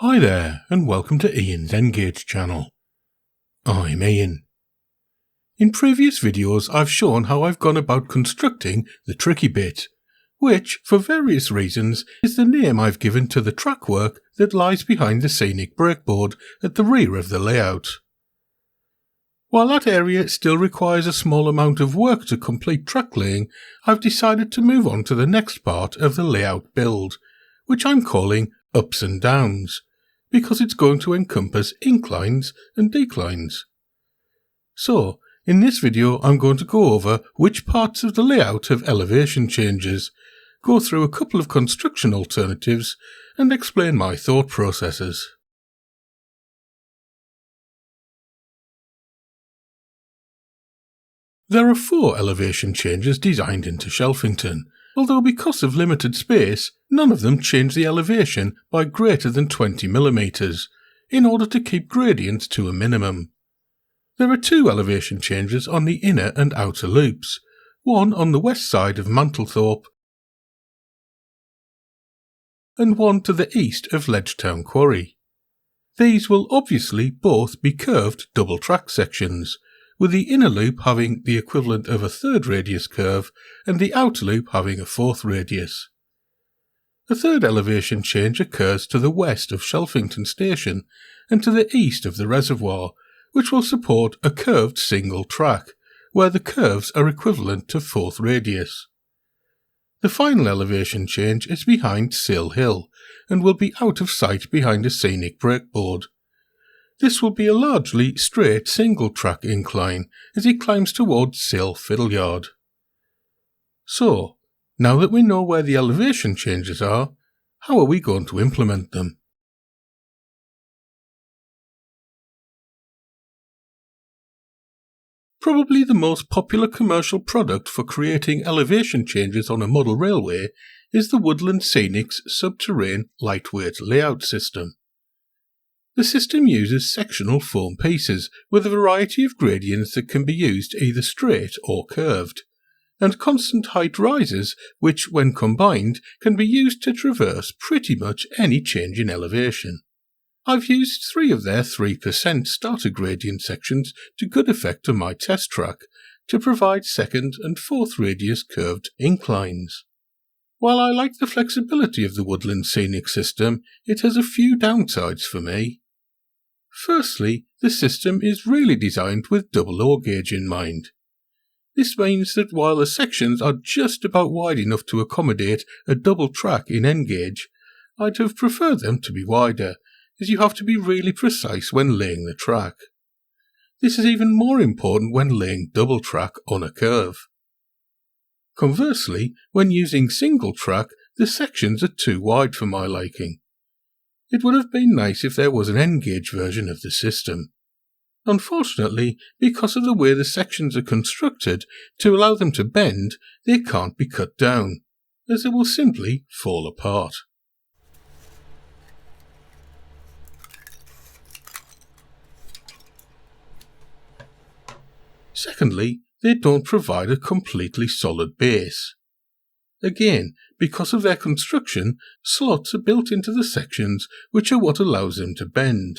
Hi there, and welcome to Ian's Ngauge channel. I'm Ian. In previous videos I've shown how I've gone about constructing the tricky bit, which, for various reasons, is the name I've given to the track work that lies behind the scenic breakboard at the rear of the layout. While that area still requires a small amount of work to complete track laying, I've decided to move on to the next part of the layout build, which I'm calling ups and downs, because it's going to encompass inclines and declines. So, in this video I'm going to go over which parts of the layout have elevation changes, go through a couple of construction alternatives, and explain my thought processes. There are 4 elevation changes designed into Shelfington, although because of limited space, none of them change the elevation by greater than 20 mm, in order to keep gradients to a minimum. There are 2 elevation changes on the inner and outer loops, one on the west side of Mantlethorpe and one to the east of Ledgetown Quarry. These will obviously both be curved double track sections, with the inner loop having the equivalent of a 3rd radius curve and the outer loop having a 4th radius. A 3rd elevation change occurs to the west of Shelfington Station and to the east of the reservoir, which will support a curved single track, where the curves are equivalent to 4th radius. The final elevation change is behind Sill Hill and will be out of sight behind a scenic breakboard. This will be a largely straight single-track incline as it climbs towards Sill Fiddleyard. So, now that we know where the elevation changes are, how are we going to implement them? Probably the most popular commercial product for creating elevation changes on a model railway is the Woodland Scenics subterranean lightweight layout system. The system uses sectional foam pieces with a variety of gradients that can be used either straight or curved, and constant height rises which, when combined, can be used to traverse pretty much any change in elevation. I've used 3 of their 3% starter gradient sections to good effect on my test track to provide 2nd and 4th radius curved inclines. While I like the flexibility of the Woodland Scenic system, it has a few downsides for me. Firstly, the system is really designed with double O gauge in mind. This means that while the sections are just about wide enough to accommodate a double track in N gauge, I'd have preferred them to be wider, as you have to be really precise when laying the track. This is even more important when laying double track on a curve. Conversely, when using single track, the sections are too wide for my liking. It would have been nice if there was an N-gauge version of the system. Unfortunately, because of the way the sections are constructed to allow them to bend, they can't be cut down, as they will simply fall apart. Secondly, they don't provide a completely solid base. Again, because of their construction, slots are built into the sections, which are what allows them to bend.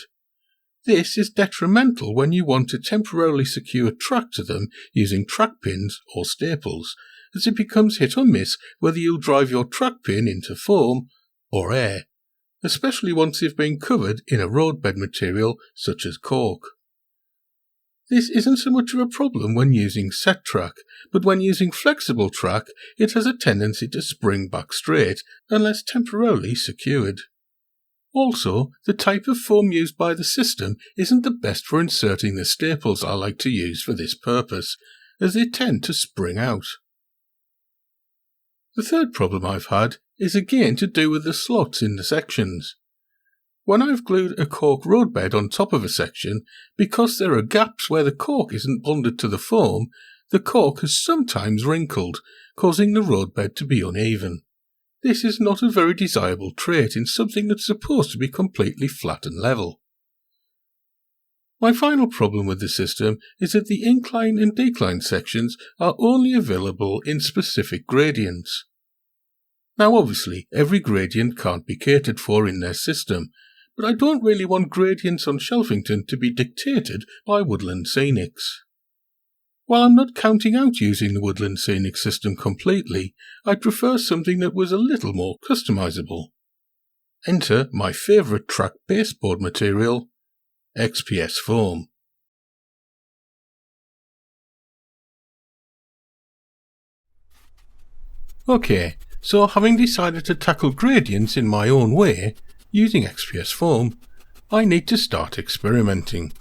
This is detrimental when you want to temporarily secure track to them using track pins or staples, as it becomes hit or miss whether you'll drive your track pin into foam or air, especially once they've been covered in a roadbed material such as cork. This isn't so much of a problem when using set track, but when using flexible track, it has a tendency to spring back straight unless temporarily secured. Also, the type of foam used by the system isn't the best for inserting the staples I like to use for this purpose, as they tend to spring out. The third problem I've had is again to do with the slots in the sections. When I've glued a cork roadbed on top of a section, because there are gaps where the cork isn't bonded to the foam, the cork has sometimes wrinkled, causing the roadbed to be uneven. This is not a very desirable trait in something that's supposed to be completely flat and level. My final problem with the system is that the incline and decline sections are only available in specific gradients. Now obviously, every gradient can't be catered for in their system, but I don't really want gradients on Shelfington to be dictated by Woodland Scenics. While I'm not counting out using the Woodland Scenic system completely, I'd prefer something that was a little more customizable. Enter my favourite track baseboard material, XPS foam. Okay, so having decided to tackle gradients in my own way, using XPS foam, I need to start experimenting.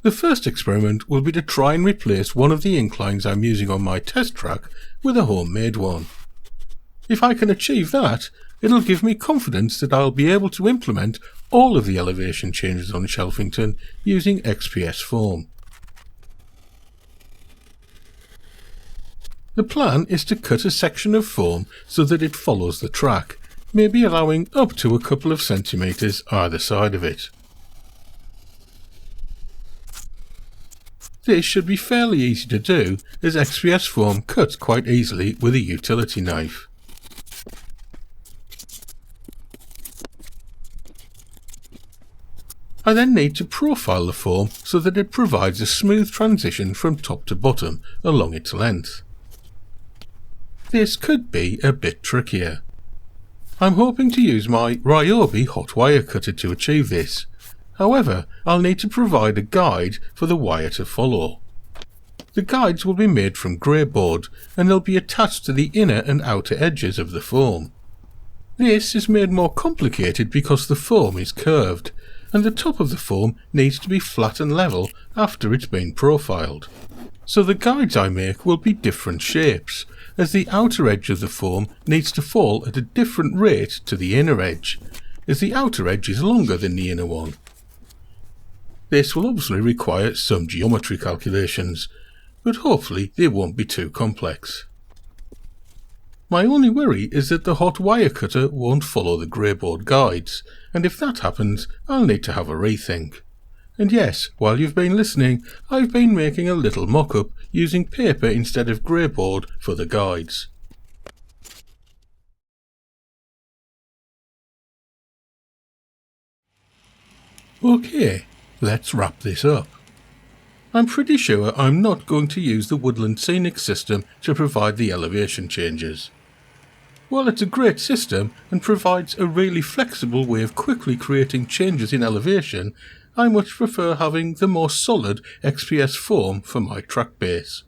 The first experiment will be to try and replace one of the inclines I'm using on my test track with a homemade one. If I can achieve that, it'll give me confidence that I'll be able to implement all of the elevation changes on Shelfington using XPS foam. The plan is to cut a section of foam so that it follows the track, maybe allowing up to a couple of centimetres either side of it. This should be fairly easy to do, as XPS foam cuts quite easily with a utility knife. I then need to profile the foam so that it provides a smooth transition from top to bottom along its length. This could be a bit trickier. I'm hoping to use my Ryobi hot wire cutter to achieve this. However, I'll need to provide a guide for the wire to follow. The guides will be made from grey board and they'll be attached to the inner and outer edges of the foam. This is made more complicated because the foam is curved, and the top of the foam needs to be flat and level after it's been profiled. So the guides I make will be different shapes, as the outer edge of the foam needs to fall at a different rate to the inner edge, as the outer edge is longer than the inner one. This will obviously require some geometry calculations, but hopefully they won't be too complex. My only worry is that the hot wire cutter won't follow the greyboard guides, and if that happens, I'll need to have a rethink. And yes, while you've been listening, I've been making a little mock-up using paper instead of greyboard for the guides. Okay, let's wrap this up. I'm pretty sure I'm not going to use the Woodland Scenic system to provide the elevation changes. While it's a great system and provides a really flexible way of quickly creating changes in elevation, I much prefer having the more solid XPS foam for my track base.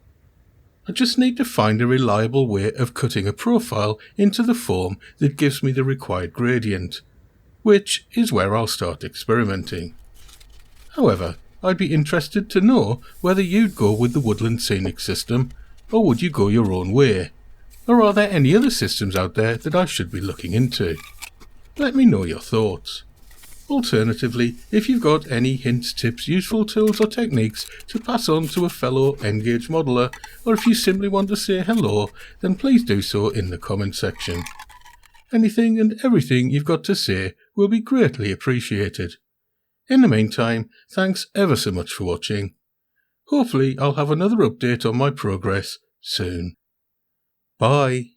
I just need to find a reliable way of cutting a profile into the foam that gives me the required gradient, which is where I'll start experimenting. However, I'd be interested to know whether you'd go with the Woodland Scenic system, or would you go your own way? Or are there any other systems out there that I should be looking into? Let me know your thoughts. Alternatively, if you've got any hints, tips, useful tools or techniques to pass on to a fellow ngauge modeller, or if you simply want to say hello, then please do so in the comment section. Anything and everything you've got to say will be greatly appreciated. In the meantime, thanks ever so much for watching. Hopefully I'll have another update on my progress soon. Bye.